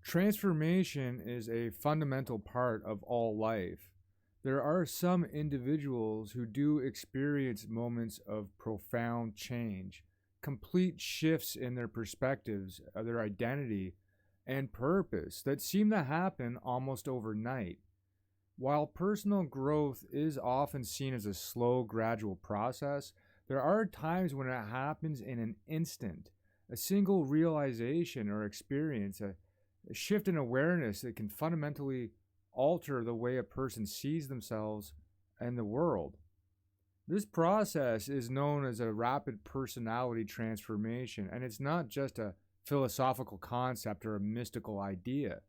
Transformation is a fundamental part of all life. There are some individuals who do experience moments of profound change, complete shifts in their perspectives, their identity, and purpose that seem to happen almost overnight. While personal growth is often seen as a slow, gradual process, there are times when it happens in an instant. A single realization or experience, a shift in awareness that can fundamentally alter the way a person sees themselves and the world. This process is known as a rapid personality transformation, and it's not just a philosophical concept or a mystical idea.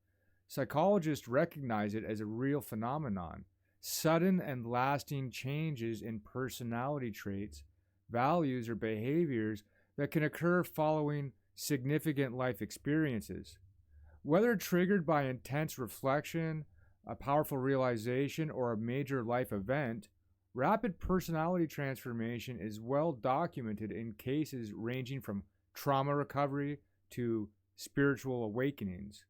Psychologists recognize it as a real phenomenon. Sudden and lasting changes in personality traits, values, or behaviors that can occur following significant life experiences. Whether triggered by intense reflection, a powerful realization, or a major life event, rapid personality transformation is well documented in cases ranging from trauma recovery to spiritual awakenings.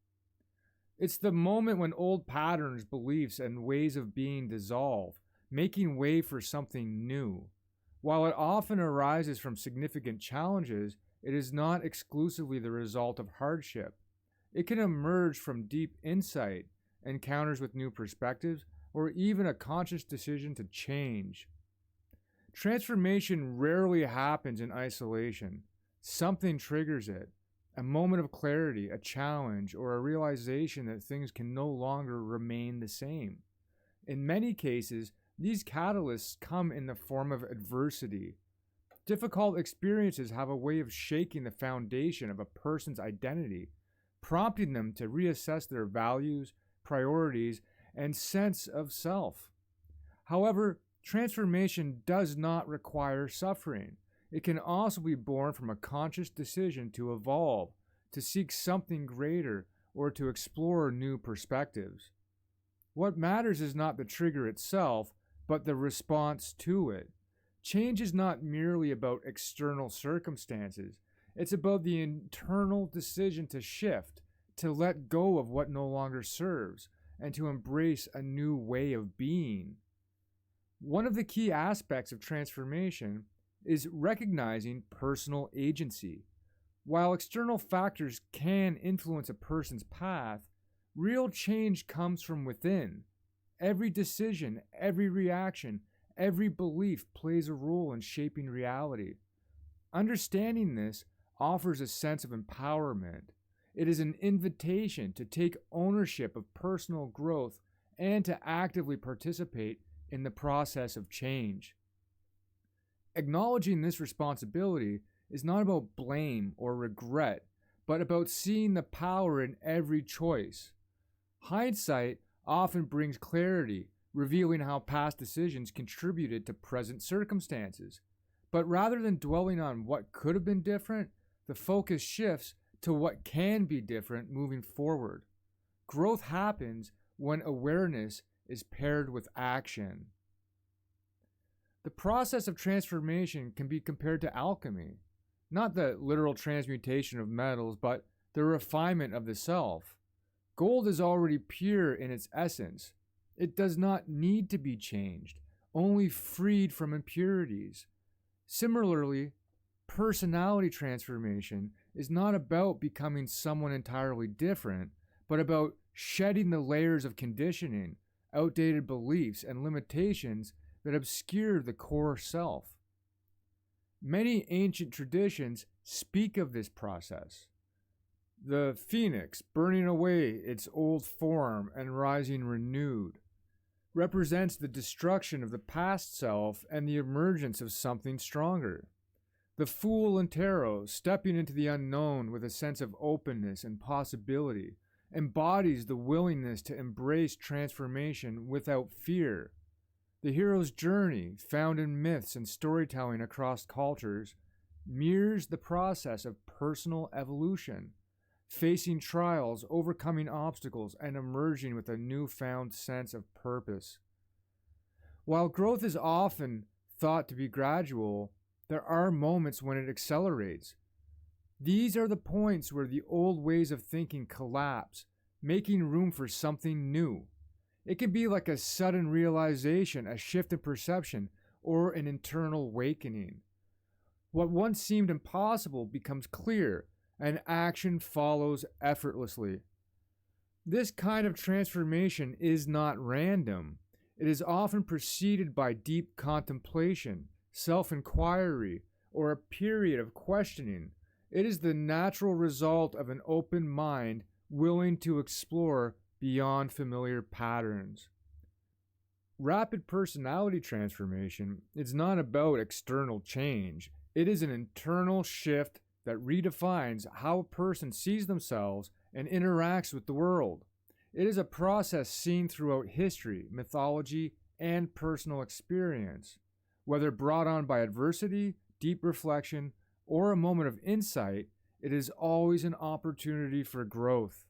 It's the moment when old patterns, beliefs, and ways of being dissolve, making way for something new. While it often arises from significant challenges, it is not exclusively the result of hardship. It can emerge from deep insight, encounters with new perspectives, or even a conscious decision to change. Transformation rarely happens in isolation. Something triggers it. A moment of clarity, a challenge, or a realization that things can no longer remain the same. In many cases, these catalysts come in the form of adversity. Difficult experiences have a way of shaking the foundation of a person's identity, prompting them to reassess their values, priorities, and sense of self. However, transformation does not require suffering. It can also be born from a conscious decision to evolve, to seek something greater, or to explore new perspectives. What matters is not the trigger itself, but the response to it. Change is not merely about external circumstances. It's about the internal decision to shift, to let go of what no longer serves, and to embrace a new way of being. One of the key aspects of transformation is recognizing personal agency. While external factors can influence a person's path, real change comes from within. Every decision, every reaction, every belief plays a role in shaping reality. Understanding this offers a sense of empowerment. It is an invitation to take ownership of personal growth and to actively participate in the process of change. Acknowledging this responsibility is not about blame or regret, but about seeing the power in every choice. Hindsight often brings clarity, revealing how past decisions contributed to present circumstances. But rather than dwelling on what could have been different, the focus shifts to what can be different moving forward. Growth happens when awareness is paired with action. The process of transformation can be compared to alchemy, not the literal transmutation of metals, but the refinement of the self. Gold is already pure in its essence. It does not need to be changed, only freed from impurities. Similarly, personality transformation is not about becoming someone entirely different, but about shedding the layers of conditioning, outdated beliefs, and limitations that obscure the core self. Many ancient traditions speak of this process. The phoenix burning away its old form and rising renewed represents the destruction of the past self and the emergence of something stronger. The fool in tarot, stepping into the unknown with a sense of openness and possibility, embodies the willingness to embrace transformation without fear. The hero's journey, found in myths and storytelling across cultures, mirrors the process of personal evolution, facing trials, overcoming obstacles, and emerging with a newfound sense of purpose. While growth is often thought to be gradual, there are moments when it accelerates. These are the points where the old ways of thinking collapse making room for something new. It can be like a sudden realization, a shift in perception, or an internal awakening. What once seemed impossible becomes clear, and action follows effortlessly. This kind of transformation is not random. It is often preceded by deep contemplation, self-inquiry, or a period of questioning. It is the natural result of an open mind willing to explore beyond familiar patterns. Rapid personality transformation is not about external change. It is an internal shift that redefines how a person sees themselves and interacts with the world. It is a process seen throughout history, mythology, and personal experience. Whether brought on by adversity, deep reflection, or a moment of insight, it is always an opportunity for growth.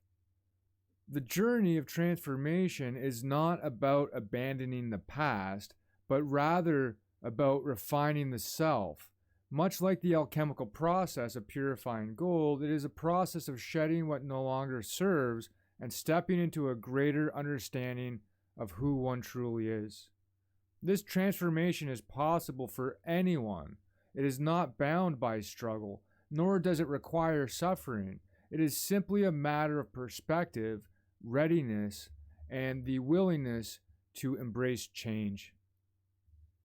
The journey of transformation is not about abandoning the past, but rather about refining the self. Much like the alchemical process of purifying gold, it is a process of shedding what no longer serves and stepping into a greater understanding of who one truly is. This transformation is possible for anyone. It is not bound by struggle, nor does it require suffering. It is simply a matter of perspective, readiness, and the willingness to embrace change.